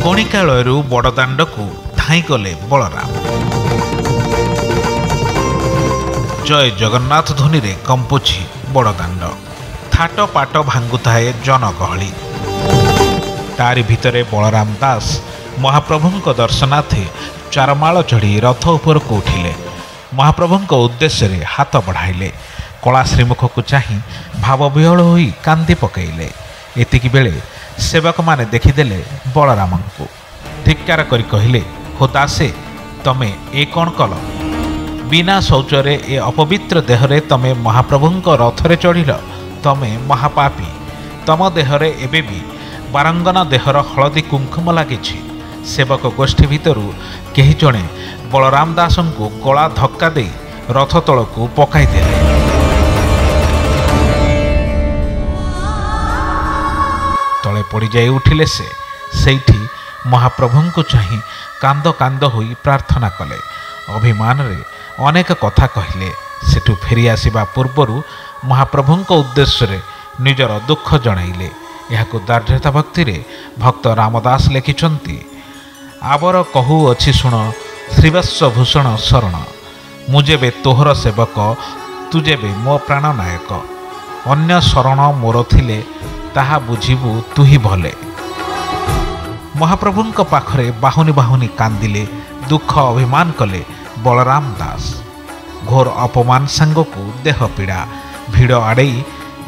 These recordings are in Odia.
ଗଣିକାଳୟରୁ ବଡ଼ଦାଣ୍ଡକୁ ଧାଇଁ ଗଲେ ବଳରାମ। ଜୟ ଜଗନ୍ନାଥ ଧ୍ୱନିରେ କମ୍ପୁଛି ବଡ଼ଦାଣ୍ଡ। ଥାଟ ପାଟ ଭାଙ୍ଗୁଥାଏ ଜନଗହଳି। ତାରି ଭିତରେ ବଳରାମ ଦାସ ମହାପ୍ରଭୁଙ୍କ ଦର୍ଶନାର୍ଥେ ଚାରମାଳ ଚଢ଼ି ରଥ ଉପରକୁ ଉଠିଲେ। ମହାପ୍ରଭୁଙ୍କ ଉଦ୍ଦେଶ୍ୟରେ ହାତ ବଢ଼ାଇଲେ। କଳା ଶ୍ରୀମୁଖକୁ ଚାହିଁ ଭାବବିହ୍ୱଳ ହୋଇ କାନ୍ଦି ପକାଇଲେ। ଏତିକି ବେଳେ ସେବକମାନେ ଦେଖିଦେଲେ ବଳରାମଙ୍କୁ। ଧିକ୍କାର କରି କହିଲେ, ହୋ ଦାସେ, ତମେ ଏ କ'ଣ କଲ? ବିନା ଶୌଚରେ ଏ ଅପବିତ୍ର ଦେହରେ ତମେ ମହାପ୍ରଭୁଙ୍କ ରଥରେ ଚଢ଼ିଲ। ତମେ ମହାପାପୀ। ତମ ଦେହରେ ଏବେ ବି ବାରଙ୍ଗନା ଦେହର ହଳଦୀ କୁଙ୍କୁମ ଲାଗିଛି। ସେବକ ଗୋଷ୍ଠୀ ଭିତରୁ କେହି ଜଣେ ବଳରାମ ଦାସଙ୍କୁ ଗଳା ଧକ୍କା ଦେଇ ରଥ ତଳକୁ ପକାଇଦେଲେ। ତଳେ ପଡ଼ିଯାଇ ଉଠିଲେ ସେ। ସେଇଠି ମହାପ୍ରଭୁଙ୍କୁ ଚାହିଁ କାନ୍ଦ କାନ୍ଦ ହୋଇ ପ୍ରାର୍ଥନା କଲେ। ଅଭିମାନରେ ଅନେକ କଥା କହିଲେ। ସେଠୁ ଫେରି ଆସିବା ପୂର୍ବରୁ ମହାପ୍ରଭୁଙ୍କ ଉଦ୍ଦେଶ୍ୟରେ ନିଜର ଦୁଃଖ ଜଣାଇଲେ। ଏହାକୁ ଦାର୍ଢ୍ୟତା ଭକ୍ତିରେ ଭକ୍ତ ରାମଦାସ ଲେଖିଛନ୍ତି। ଆବର କହୁଅଛି ଶୁଣ, ଶ୍ରୀବତ୍ସ ଭୂଷଣ ଶରଣ। ମୁଁ ଯେବେ ତୋହର ସେବକ, ତୁ ଯେବେ ମୋ ପ୍ରାଣ ନାୟକ। ଅନ୍ୟ ଶରଣ ମୋର ଥିଲେ, ତାହା ବୁଝିବୁ ତୁ ହିଁ ଭଲେ। ମହାପ୍ରଭୁଙ୍କ ପାଖରେ ବାହୁନି ବାହୁନି କାନ୍ଦିଲେ, ଦୁଃଖ ଅଭିମାନ କଲେ ବଳରାମ ଦାସ। ଘୋର ଅପମାନ ସାଙ୍ଗକୁ ଦେହ ପୀଡ଼ା। ଭିଡ଼ ଆଡ଼େଇ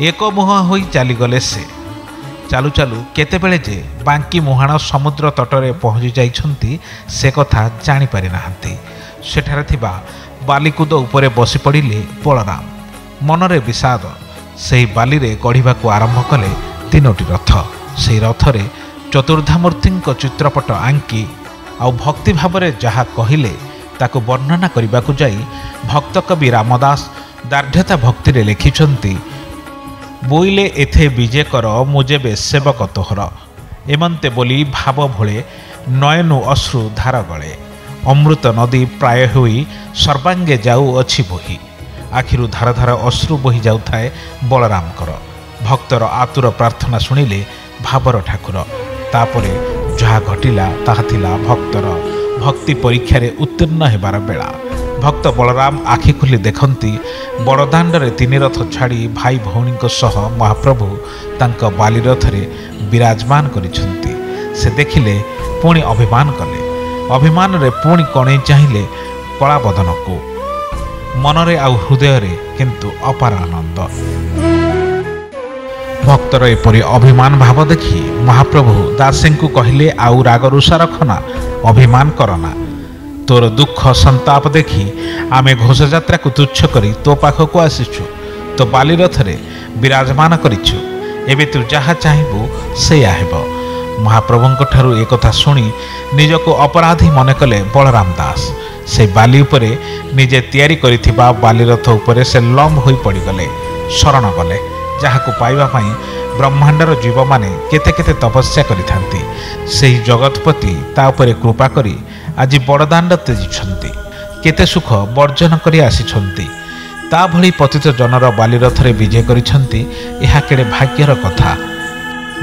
ଏକମୁହାଁ ହୋଇ ଚାଲିଗଲେ ସେ। ଚାଲୁ ଚାଲୁ କେତେବେଳେ ଯେ ବାଙ୍କି ମୁହାଣ ସମୁଦ୍ର ତଟରେ ପହଞ୍ଚି ଯାଇଛନ୍ତି ସେ କଥା ଜାଣିପାରି ନାହାନ୍ତି। ସେଠାରେ ଥିବା ବାଲିକୁଦ ଉପରେ ବସି ପଡ଼ିଲେ ବଳରାମ। ମନରେ ବିଷାଦ। ସେହି ବାଲିରେ ଗଢ଼ିବାକୁ ଆରମ୍ଭ କଲେ 3ଟି ରଥ। ସେହି ରଥରେ ଚତୁର୍ଦ୍ଧାମୂର୍ତ୍ତିଙ୍କ ଚିତ୍ରପଟ ଆଙ୍କି ଆଉ ଭକ୍ତି ଭାବରେ ଯାହା କହିଲେ ତାକୁ ବର୍ଣ୍ଣନା କରିବାକୁ ଯାଇ ଭକ୍ତ କବି ରାମଦାସ ଦାର୍ଢ୍ୟତା ଭକ୍ତିରେ ଲେଖିଛନ୍ତି। ବୋଇଲେ ଏଥେ ବିଜେ କର, ମୁଁ ଯେବେ ସେବକ ତୋହର। ଏମନ୍ତେ ବୋଲି ଭାବ ଭୋଳେ, ନୟନୁ ଅଶ୍ରୁ ଧାର ଗଳେ। ଅମୃତ ନଦୀ ପ୍ରାୟ ହୋଇ ସର୍ବାଙ୍ଗେ ଯାଉଅଛି ବୋହି। ଆଖିରୁ ଧାର ଧାର ଅଶ୍ରୁ ବୋହି ଯାଉଥାଏ ବଳରାମଙ୍କର। ଭକ୍ତର ଆତୁର ପ୍ରାର୍ଥନା ଶୁଣିଲେ ଭାବର ଠାକୁର। ତାପରେ ଯାହା ଘଟିଲା ତାହା ଥିଲା ଭକ୍ତର ଭକ୍ତି ପରୀକ୍ଷାରେ ଉତ୍ତୀର୍ଣ୍ଣ ହେବାର ବେଳା। ଭକ୍ତ ବଳରାମ ଆଖି ଖୋଲି ଦେଖନ୍ତି ବଡ଼ଦାଣ୍ଡରେ 3 ରଥ ଛାଡ଼ି ଭାଇ ଭଉଣୀଙ୍କ ସହ ମହାପ୍ରଭୁ ତାଙ୍କ ବାଲିରଥରେ ବିରାଜମାନ କରିଛନ୍ତି। ସେ ଦେଖିଲେ, ପୁଣି ଅଭିମାନ କଲେ। ଅଭିମାନରେ ପୁଣି କଣେଇ ଚାହିଁଲେ କଳାବଦନକୁ। ମନରେ ଆଉ ହୃଦୟରେ କିନ୍ତୁ ଅପାର ଆନନ୍ଦ। ଭକ୍ତର ଏପରି ଅଭିମାନ ଭାବ ଦେଖି ମହାପ୍ରଭୁ ଦାସଙ୍କୁ କହିଲେ, ଆଉ ରାଗ ରୁଷା ରଖନା, ଅଭିମାନ କରନା। ତୋର ଦୁଃଖ ସନ୍ତାପ ଦେଖି ଆମେ ଘୋଷଯାତ୍ରାକୁ ତୁଚ୍ଛ କରି ତୋ ପାଖକୁ ଆସିଛୁ। ତୋ ବାଲିରଥରେ ବିରାଜମାନ କରିଛୁ। ଏବେ ତୁ ଯାହା ଚାହିଁବୁ ସେଇଆ ହେବ। ମହାପ୍ରଭୁଙ୍କ ଠାରୁ ଏକଥା ଶୁଣି ନିଜକୁ ଅପରାଧୀ ମନେ କଲେ ବଳରାମ ଦାସ। ସେ ବାଲି ଉପରେ ନିଜେ ତିଆରି କରିଥିବା ବାଲିରଥ ଉପରେ ସେ ଲମ୍ବ ହୋଇ ପଡ଼ିଗଲେ। ଶରଣ ଗଲେ, ଯାହାକୁ ପାଇବା ପାଇଁ ବ୍ରହ୍ମାଣ୍ଡର ଜୀବମାନେ କେତେ କେତେ ତପସ୍ୟା କରିଥାନ୍ତି। ସେହି ଜଗତପତି ତା ଉପରେ କୃପା କରି ଆଜି ବଡ଼ଦାଣ୍ଡ ତେଜିଛନ୍ତି। କେତେ ସୁଖ ବର୍ଜନ କରି ଆସିଛନ୍ତି। ତା ଭଳି ପତିତ ଜନର ବାଲିରଥରେ ବିଜେ କରିଛନ୍ତି। ଏହା କେଡ଼େ ଭାଗ୍ୟର କଥା।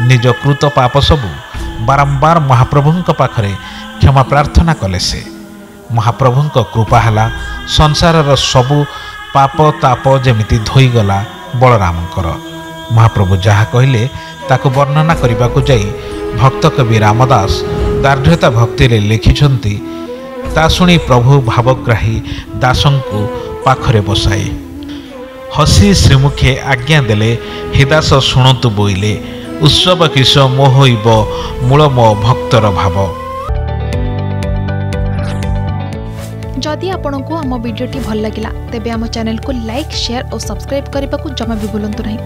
ନିଜ କୃତ ପାପ ସବୁ ବାରମ୍ବାର ମହାପ୍ରଭୁଙ୍କ ପାଖରେ କ୍ଷମା ପ୍ରାର୍ଥନା କଲେ ସେ। ମହାପ୍ରଭୁଙ୍କ କୃପା ହେଲା। ସଂସାରର ସବୁ ପାପ ତାପ ଯେମିତି ଧୋଇଗଲା ବଳରାମଙ୍କର। ମହାପ୍ରଭୁ ଯାହା କହିଲେ ତାକୁ ବର୍ଣ୍ଣନା କରିବାକୁ ଯାଇ ଭକ୍ତ କବି ରାମଦାସ ଦାର୍ଢ୍ୟତା ଭକ୍ତିରେ ଲେଖିଛନ୍ତି। ତା ଶୁଣି ପ୍ରଭୁ ଭାବଗ୍ରାହୀ ଦାସଙ୍କୁ ପାଖରେ ବସାଇ ହସି ଶ୍ରୀମୁଖେ ଆଜ୍ଞା ଦେଲେ, ହେ ଦାସ ଶୁଣନ୍ତୁ ବୋଇଲେ, ଉତ୍ସବ କିସ ମୋହଇବ ମୂଳ ମୋ ଭକ୍ତର ଭାବ। जदि आपंक आम भिडी भल लगा तेब आम चैनल को लाइक शेयर और सब्सक्राइब करने को जमा भी भूलु नहीं।